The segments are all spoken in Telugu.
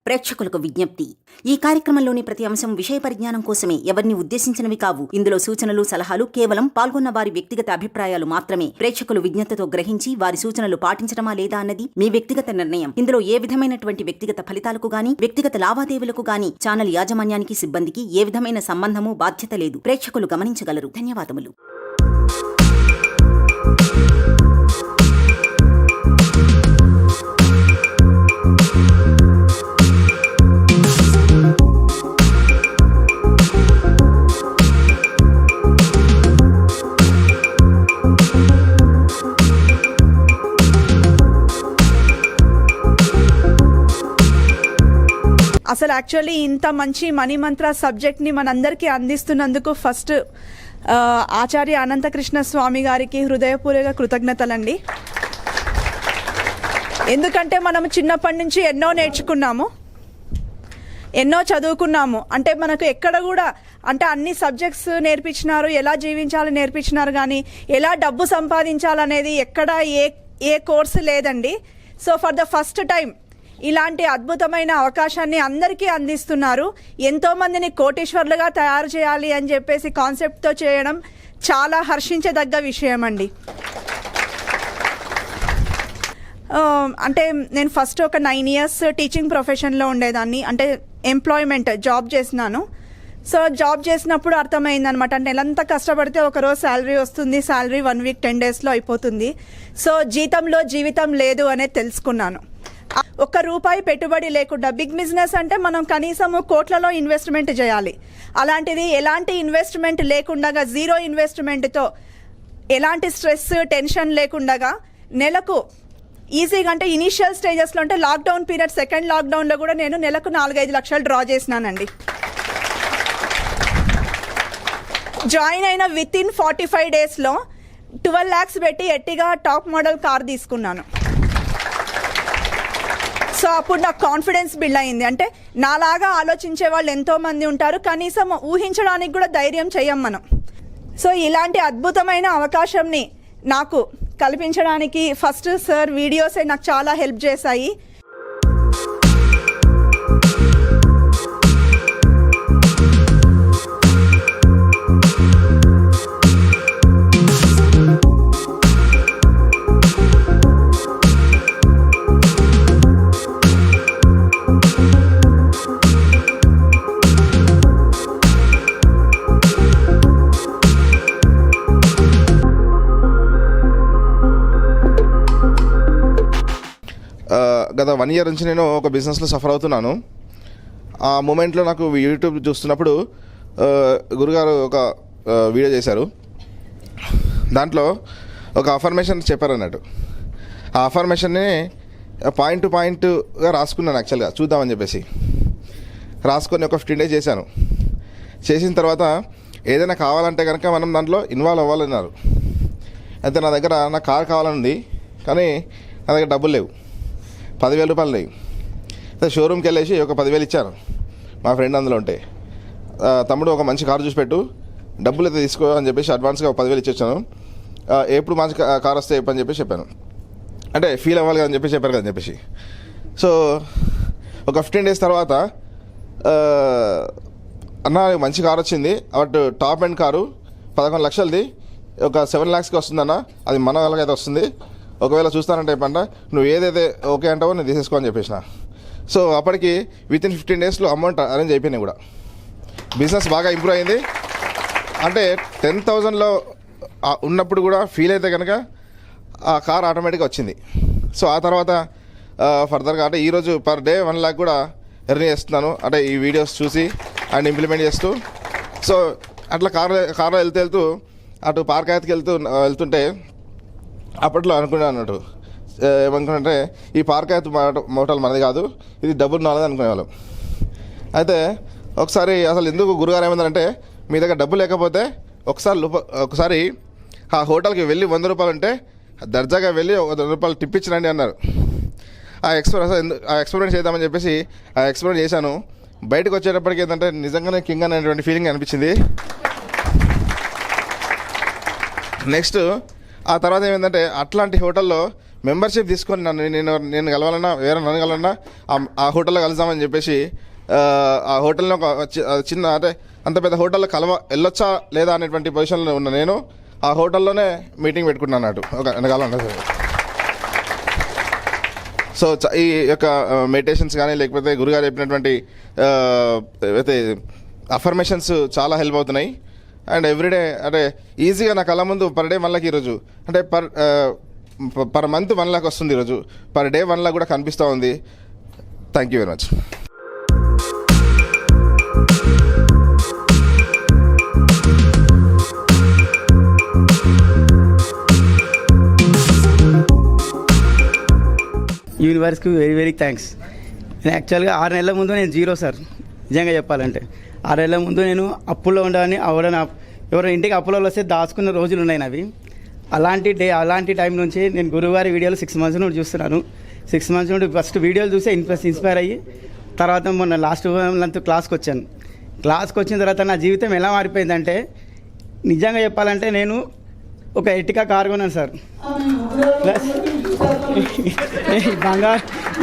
ప్రేక్షకులకు విజ్ఞప్తి. ఈ కార్యక్రమంలోని ప్రతి అంశం విషయ పరిజ్ఞానం కోసమే, ఎవరిని ఉద్దేశించినవి కావు. ఇందులో సూచనలు, సలహాలు కేవలం పాల్గొన్న వారి వ్యక్తిగత అభిప్రాయాలు మాత్రమే. ప్రేక్షకులు విజ్ఞతతో గ్రహించి వారి సూచనలు పాటించడమా లేదా అన్నది మీ వ్యక్తిగత నిర్ణయం. ఇందులో ఏ విధమైనటువంటి వ్యక్తిగత ఫలితాలకు గాని, వ్యక్తిగత లావాదేవీలకు గాని ఛానల్ యాజమాన్యానికి, సిబ్బందికి ఏ విధమైన సంబంధము, బాధ్యత లేదు. ప్రేక్షకులు గమనించగలరు. ధన్యవాదములు. అసలు యాక్చువల్లీ ఇంత మంచి మనీ మంత్ర సబ్జెక్ట్ని మనందరికీ అందిస్తున్నందుకు ఫస్ట్ ఆచార్య అనంతకృష్ణ స్వామి గారికి హృదయపూర్వక కృతజ్ఞతలండి. ఎందుకంటే మనం చిన్నప్పటి నుంచి ఎన్నో నేర్చుకున్నాము, ఎన్నో చదువుకున్నాము. అంటే మనకు ఎక్కడ కూడా అంటే అన్ని సబ్జెక్ట్స్ నేర్పించినారు, ఎలా జీవించాలో నేర్పించినారు, కానీ ఎలా డబ్బు సంపాదించాలనేది ఎక్కడ ఏ కోర్సు లేదండి. So for the first time ఇలాంటి అద్భుతమైన అవకాశాన్ని అందరికీ అందిస్తున్నారు. ఎంతోమందిని కోటీశ్వర్లుగా తయారు చేయాలి అని చెప్పేసి కాన్సెప్ట్తో చేయడం చాలా హర్షించదగ్గ విషయం అండి. అంటే నేను ఫస్ట్ ఒక 9 years టీచింగ్ ప్రొఫెషన్లో ఉండేదాన్ని. అంటే ఎంప్లాయ్మెంట్ జాబ్ చేసినాను. సో జాబ్ చేసినప్పుడు అర్థమైందనమాట, అంటే నెలంతా కష్టపడితే ఒకరోజు శాలరీ వస్తుంది, శాలరీ 1 week 10 daysలో అయిపోతుంది. సో జీతంలో జీవితం లేదు అనేది తెలుసుకున్నాను. ₹1 పెట్టుబడి లేకుండా బిగ్ బిజినెస్ అంటే మనం కనీసం కోట్లలో ఇన్వెస్ట్మెంట్ చేయాలి. అలాంటిది ఎలాంటి ఇన్వెస్ట్మెంట్ లేకుండా, జీరో ఇన్వెస్ట్మెంట్తో, ఎలాంటి స్ట్రెస్ టెన్షన్ లేకుండా నెలకు ఈజీగా, అంటే ఇనీషియల్ స్టేజెస్లో అంటే లాక్డౌన్ పీరియడ్, సెకండ్ లాక్డౌన్లో కూడా నేను నెలకు 4-5 లక్షలు డ్రా చేసినానండి. జాయిన్ అయిన విత్ ఇన్ 45 daysలో 12 lakhs పెట్టి ఎట్టిగా టాప్ మోడల్ కార్ తీసుకున్నాను. సో అప్పుడు నాకు కాన్ఫిడెన్స్ బిల్డ్ అయింది. అంటే నాలాగా ఆలోచించే వాళ్ళు ఎంతోమంది ఉంటారు, కనీసం ఊహించడానికి కూడా ధైర్యం చేయం మనం. సో ఇలాంటి అద్భుతమైన అవకాశంని నాకు కల్పించడానికి ఫస్ట్ సార్ వీడియోసే నాకు చాలా హెల్ప్ చేశాయి. గత 1 year నుంచి నేను ఒక బిజినెస్లో సఫర్ అవుతున్నాను. ఆ మూమెంట్లో నాకు యూట్యూబ్ చూస్తున్నప్పుడు గురుగారు ఒక వీడియో చేశారు. దాంట్లో ఒక అఫర్మేషన్ చెప్పారు అన్నట్టు. ఆ అఫర్మేషన్ని పాయింట్ టు పాయింట్గా రాసుకున్నాను. యాక్చువల్గా చూద్దామని చెప్పేసి రాసుకొని ఒక 15 days చేశాను. చేసిన తర్వాత ఏదైనా కావాలంటే కనుక మనం దాంట్లో ఇన్వాల్వ్ అవ్వాలన్నారు. అయితే నా దగ్గర నా కార్ కావాలని ఉంది, కానీ నా దగ్గర డబ్బులు లేవు, 10,000 రూపాయలు లేవు. అయితే షోరూమ్కి వెళ్ళేసి ఒక 10,000 ఇచ్చాను మా ఫ్రెండ్ అందులో ఉంటే. తమ్ముడు ఒక మంచి కారు చూసి పెట్టు, డబ్బులు అయితే తీసుకో అని చెప్పేసి అడ్వాన్స్గా ఒక 10,000 ఇచ్చొచ్చాను. ఎప్పుడు మంచి కార్ వస్తే చెప్పని చెప్పేసి చెప్పాను. అంటే ఫీల్ అవ్వాలి కదని చెప్పేసి చెప్పారు కదని చెప్పేసి. సో ఒక 15 days తర్వాత అన్న మంచి కారు వచ్చింది, బట్ టాప్ ఎండ్ కారు 11 లక్షలది, ఒక 7 lakhsకి వస్తుందన్న, అది మన వాళ్ళకైతే వస్తుంది, ఒకవేళ చూస్తానంటే చెప్పండి, నువ్వు ఏదైతే ఓకే అంటావో నేను తీసేసుకో అని చెప్పేసిన. సో అప్పటికి విత్ ఇన్ 15 daysలో అమౌంట్ అరేంజ్ అయిపోయినాయి కూడా. బిజినెస్ బాగా ఇంప్రూవ్ అయింది. అంటే 10,000లో ఉన్నప్పుడు కూడా ఫీల్ అయితే కనుక ఆ కార్ ఆటోమేటిక్గా వచ్చింది. సో ఆ తర్వాత ఫర్దర్గా అంటే ఈరోజు పర్ డే 1 lakh కూడా ఎర్న్ చేస్తున్నాను. అంటే ఈ వీడియోస్ చూసి అండ్ ఇంప్లిమెంట్ చేస్తూ. సో అట్లా కార్లో వెళ్తూ అటు పార్కాయత్కి వెళ్తుంటే అప్పట్లో అనుకున్నాను అన్నట్టు, ఏమనుకున్నానంటే ఈ పార్కాయత్ మోటార్ మనది కాదు, ఇది డబ్బులు నాలది అనుకునేవాళ్ళం. అయితే ఒకసారి అసలు ఎందుకు గురుగారు ఏమైందంటే, మీ దగ్గర డబ్బు లేకపోతే ఒకసారి ఆ హోటల్కి వెళ్ళి 100 రూపాయలు ఉంటే దర్జాగా వెళ్ళి 100 రూపాయలు టిప్ ఇచ్చినండి అన్నారు. ఆ ఎక్స్పెరిమెంట్ చేద్దామని చెప్పేసి ఆ ఎక్స్పెరిమెంట్ చేశాను. బయటకు వచ్చేటప్పటికి ఏంటంటే నిజంగానే కింగ్ అనేటువంటి ఫీలింగ్ అనిపించింది. నెక్స్ట్ ఆ తర్వాత ఏమైందంటే అట్లాంటి హోటల్లో మెంబర్షిప్ తీసుకొని నేను కలవాలన్నా వేరే నన్ను కలవాలన్నా ఆ హోటల్లో కలుద్దామని చెప్పేసి ఆ హోటల్లో చిన్న అంటే అంత పెద్ద హోటల్లో వెళ్ళొచ్చా లేదా అనేటువంటి పొజిషన్లో ఉన్న నేను ఆ హోటల్లోనే మీటింగ్ పెట్టుకున్నాను అన్నట్టు ఒక వెనకాలంటే సరే. సో ఈ యొక్క మెడిటేషన్స్ కానీ లేకపోతే గురుగారు చెప్పినటువంటి అయితే అఫర్మేషన్స్ చాలా హెల్ప్ అవుతున్నాయి. అండ్ ఎవ్రీడే అంటే ఈజీగా నా కళ్ళ ముందు పర్ డే 1 lakh ఈరోజు అంటే పర్ మంత్ 1 lakh వస్తుంది ఈరోజు, పర్ డే 1 lakh కూడా కనిపిస్తూ ఉంది. Thank you very much. యూనివర్స్కి వెరీ వెరీ థ్యాంక్స్. నేను యాక్చువల్గా 6 నెలల ముందు నేను జీరో సార్, నిజంగా చెప్పాలంటే 6 నెలల ముందు నేను అప్పుల్లో ఉండని ఎవరైనా ఇంటికి అప్పులో వస్తే దాచుకున్న రోజులు ఉన్నాయి నావి. అలాంటి టైం నుంచి నేను గురువుగారి వీడియోలు 6 months నుండి చూస్తున్నాను. 6 months నుండి ఫస్ట్ వీడియోలు చూసే ఇన్స్పైర్ అయ్యి తర్వాత మొన్న లాస్ట్ మంత్ క్లాస్కి వచ్చాను. క్లాస్కి వచ్చిన తర్వాత నా జీవితం ఎలా మారిపోయిందంటే నిజంగా చెప్పాలంటే నేను ఒక ఎర్టికా కార్ కొన్నాను సార్. ప్లస్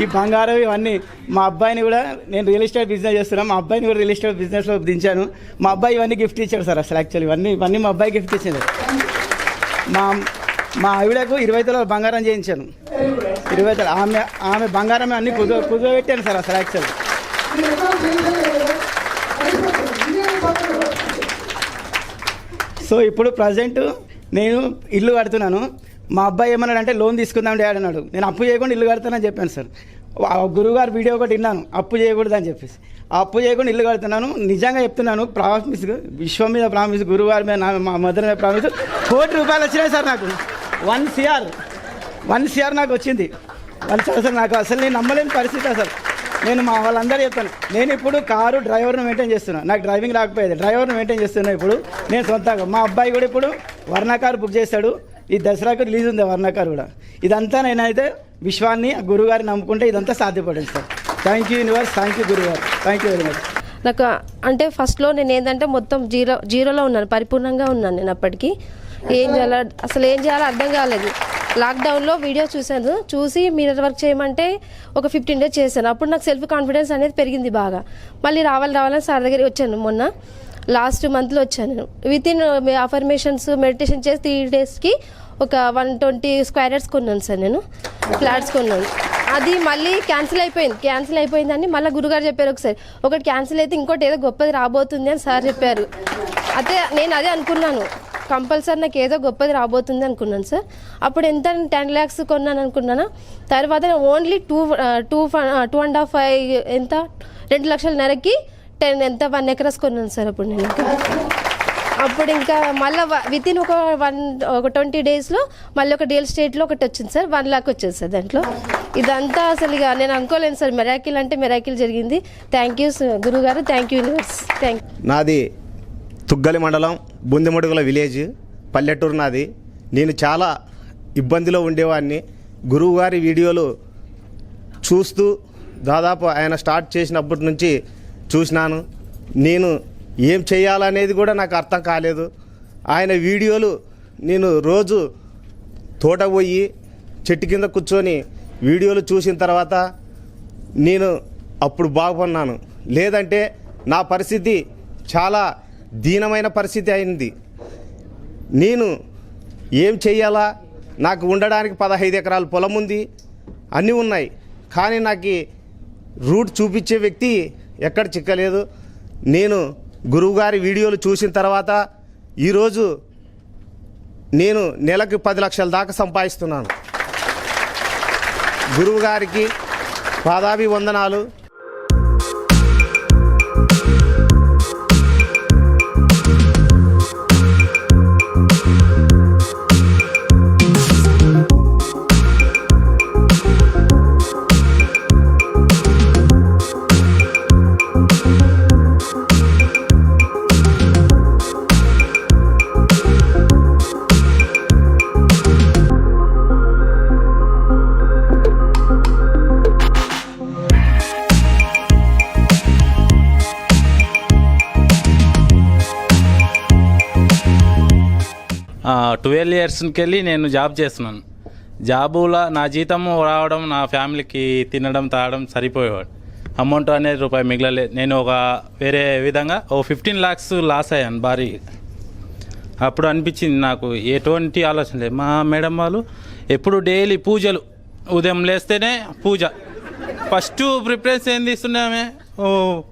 ఈ బంగారం ఇవన్నీ మా అబ్బాయిని కూడా నేను రియల్ ఎస్టేట్ బిజినెస్ చేస్తున్నాను, మా అబ్బాయిని కూడా రియల్ ఎస్టేట్ బిజినెస్లో దించాను. మా అబ్బాయి ఇవన్నీ గిఫ్ట్ ఇచ్చాడు సార్. అసలు యాక్చువల్లీ ఇవన్నీ మా అబ్బాయి గిఫ్ట్ ఇచ్చింది. మా ఆవిడకు 20 తులాల బంగారం చేయించాను. 20 తులాలు ఆమె బంగారం అన్నీ కుదరబెట్టాను సార్ అసలు యాక్చువల్లీ. సో ఇప్పుడు ప్రజెంట్ నేను ఇల్లు కడుతున్నాను. మా అబ్బాయి ఏమన్నాడంటే లోన్ తీసుకుందాం డాడీ అన్నాడు. నేను అప్పు చేయకుండా ఇల్లు కడతానని చెప్పాను సార్. గురువుగారు వీడియో ఒకటి విన్నాను, అప్పు చేయకూడదు అని చెప్పేసి ఆ అప్పు చేయకుండా ఇల్లు కడుతున్నాను. నిజంగా చెప్తున్నాను, ప్రామిస్, విశ్వం మీద ప్రామిస్, గురువుగారి మీద మా మదర్ మీద ప్రామిస్. 1 కోటి రూపాయలు వచ్చినాయి సార్ నాకు. 1 CR నాకు వచ్చింది. 1 CR అసలు నాకు అసలు నేను నమ్మలేని పరిస్థితి అసలు. నేను మా వాళ్ళందరూ చెప్తాను, నేను ఇప్పుడు కారు డ్రైవర్ను మెయింటైన్ చేస్తున్నాను. నాకు డ్రైవింగ్ రాకపోయేది, డ్రైవర్ను మెయింటైన్ చేస్తున్నాను ఇప్పుడు నేను సొంతంగా. మా అబ్బాయి కూడా ఇప్పుడు వర్ణ కారు బుక్ చేస్తాడు. ఈ దసరాకు రిలీజ్ ఉంది వర్ణ కారు కూడా. ఇదంతా నేనైతే విశ్వాన్ని గురువుగారిని నమ్ముకుంటే ఇదంతా సాధ్యపడింది sir. Thank you universe, thank you గురుగారు, థ్యాంక్ యూ వెరీ మచ్. నాకు అంటే ఫస్ట్లో నేను ఏంటంటే మొత్తం జీరోలో ఉన్నాను, పరిపూర్ణంగా ఉన్నాను. నేను అప్పటికి ఏం చేయాలో అర్థం కాలేదు. లాక్డౌన్లో వీడియో చూసి మిర్రర్ వర్క్ చేయమంటే ఒక 15 days చేశాను. అప్పుడు నాకు సెల్ఫ్ కాన్ఫిడెన్స్ అనేది పెరిగింది బాగా. మళ్ళీ రావాలని సార్ దగ్గరికి వచ్చాను. మొన్న లాస్ట్ మంత్లో వచ్చాను. వితిన్ అఫర్మేషన్స్ మెడిటేషన్ చేసి 3 daysకి ఒక 120 square yards కొన్నాను సార్. నేను ఫ్లాట్స్ కొన్నాను. అది మళ్ళీ క్యాన్సిల్ అయిపోయిందని మళ్ళీ గురుగారు చెప్పారు ఒకసారి, ఒకటి క్యాన్సిల్ అయితే ఇంకోటి ఏదో గొప్పది రాబోతుంది అని సార్ చెప్పారు. నేను అదే అనుకున్నాను, కంపల్సరీ నాకు ఏదో గొప్పది రాబోతుంది అనుకున్నాను సార్. అప్పుడు ఎంత 10 lakhs కొన్నాను అనుకున్నాను. తర్వాత ఓన్లీ 2.5 ఎంత 2 లక్షలన్నరకి 1 acres కొన్నాను సార్. అప్పుడు ఇంకా మళ్ళీ వితిన్ ఒక 20 daysలో మళ్ళీ ఒక రియల్ ఎస్టేట్లో ఒకటి వచ్చింది సార్. 1 lakh వచ్చింది సార్ దాంట్లో. ఇదంతా అసలు ఇక నేను అనుకోలేను సార్. మిరాకిల్ అంటే మిరాకిల్ జరిగింది. థ్యాంక్ యూ గురుగారు, thank you universe, thank you. నాది తుగ్గలి మండలం బుందిమడుగుల విలేజ్, పల్లెటూరు నాది. నేను చాలా ఇబ్బందిలో ఉండేవాడిని. గురువుగారి వీడియోలు చూస్తూ దాదాపు ఆయన స్టార్ట్ చేసినప్పటి నుంచి చూసినాను. నేను ఏం చేయాలనేది కూడా నాకు అర్థం కాలేదు. ఆయన వీడియోలు నేను రోజు తోట పోయి చెట్టు కింద కూర్చొని వీడియోలు చూసిన తర్వాత నేను అప్పుడు బాగుపన్నాను. లేదంటే నా పరిస్థితి చాలా దీనమైన పరిస్థితి అయింది. నేను ఏం చెయ్యాలా, నాకు ఉండడానికి 15 ఎకరాల పొలం ఉంది, అన్నీ ఉన్నాయి. కానీ నాకు రూట్ చూపించే వ్యక్తి ఎక్కడ చిక్కలేదు. నేను గురువుగారి వీడియోలు చూసిన తర్వాత ఈరోజు నేను నెలకు 10 లక్షల దాకా సంపాదిస్తున్నాను. గురువుగారికి పాదాభివందనాలు. ఆ 12 yearsకి వెళ్ళి నేను జాబ్ చేస్తున్నాను. జాబులా నా జీతం రావడం నా ఫ్యామిలీకి తినడం తాగడం సరిపోయేవాడు. అమౌంట్ అనేది రూపాయి మిగలలేదు. నేను ఒక వేరే విధంగా 15 lakhs లాస్ అయ్యాను భారీ. అప్పుడు అనిపించింది నాకు ఎటువంటి ఆలోచన లేదు. మా మేడం వాళ్ళు ఎప్పుడు డైలీ పూజలు, ఉదయం లేస్తేనే పూజ. ఫస్ట్ ప్రిఫరెన్స్ ఏం తీస్తున్నామే,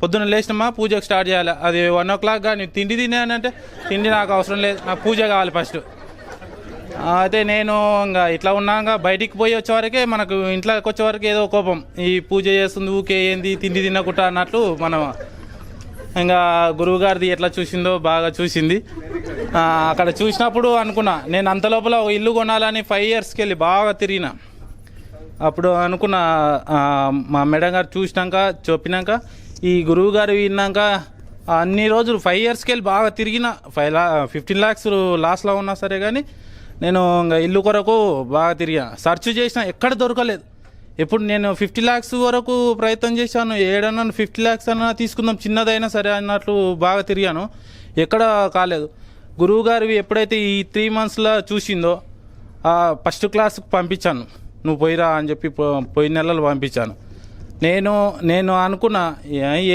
పొద్దున్న లేచినమా పూజకు స్టార్ట్ చేయాలి. అది 1 o'clock కానీ తిండి తినేనంటే తిండి నాకు అవసరం లేదు, నాకు పూజ కావాలి ఫస్ట్. అయితే నేను ఇంకా ఇట్లా ఉన్నాక బయటికి పోయి వచ్చేవరకే మనకు ఇంట్లోకి వచ్చేవరకు ఏదో కోపం, ఈ పూజ చేస్తుంది ఊకే ఏంది తిండి తినకుండా అన్నట్లు. మనం ఇంకా గురువు గారిది ఎట్లా చూసిందో బాగా చూసింది. అక్కడ చూసినప్పుడు అనుకున్నా నేను అంత లోపల ఒక ఇల్లు కొనాలని 5 yearsకి వెళ్ళి బాగా తిరిగిన. అప్పుడు అనుకున్న మా మేడం గారు చూసినాక చెప్పినాక ఈ గురువు గారు విన్నాక అన్ని రోజులు 5 yearsకి వెళ్ళి బాగా తిరిగిన. 15 lakhs లాస్లో ఉన్నా సరే కానీ నేను ఇంకా ఇల్లు కొరకు బాగా తిరిగాను. సెర్చ్ చేసిన ఎక్కడ దొరకలేదు. ఇప్పుడు నేను 50 lakhs వరకు ప్రయత్నం చేశాను, ఏడన్నా 50 lakhs అన్నా తీసుకుందాం చిన్నదైనా సరే అన్నట్లు బాగా తిరిగాను, ఎక్కడ కాలేదు. గురువు గారివి ఎప్పుడైతే ఈ 3 monthsలో చూసిందో ఫస్ట్ క్లాస్కి పంపించాను, నువ్వు పోయిరా అని చెప్పి పోయిన నెలలు పంపించాను. నేను అనుకున్నా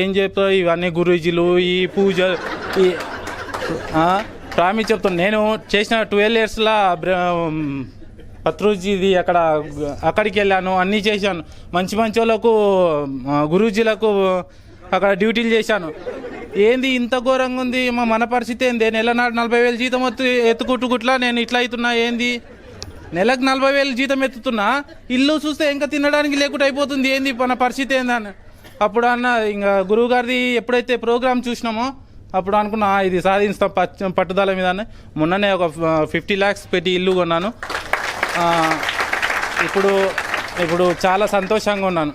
ఏం చెప్తావు ఇవన్నీ గురూజీలు ఈ పూజ ఈ ప్రామిస్ చెప్తాను. నేను చేసిన 12 yearsలో పత్రుజీది అక్కడికి వెళ్ళాను, అన్నీ చేశాను. మంచి వాళ్ళకు గురూజీలకు అక్కడ డ్యూటీలు చేశాను. ఏంది ఇంత ఘోరంగా ఉంది మన పరిస్థితి ఏంది? నెల నాడు 40,000 జీతం ఎత్తుకుంటుకుట్లా నేను ఇట్లా అవుతున్నా. ఏంది నెలకు 40,000 జీతం ఎత్తుతున్నా, ఇల్లు చూస్తే ఇంకా తినడానికి లేకుండా అయిపోతుంది. ఏంది మన పరిస్థితి ఏందని అప్పుడు అన్న. ఇంకా గురువు గారిది ఎప్పుడైతే ప్రోగ్రామ్ చూసినామో అప్పుడు అనుకున్నా ఇది సాధిస్తాం పట్టుదల మీద. మొన్ననే ఒక 50 lakhs పెట్టి ఇల్లు కొన్నాను. ఇప్పుడు చాలా సంతోషంగా ఉన్నాను.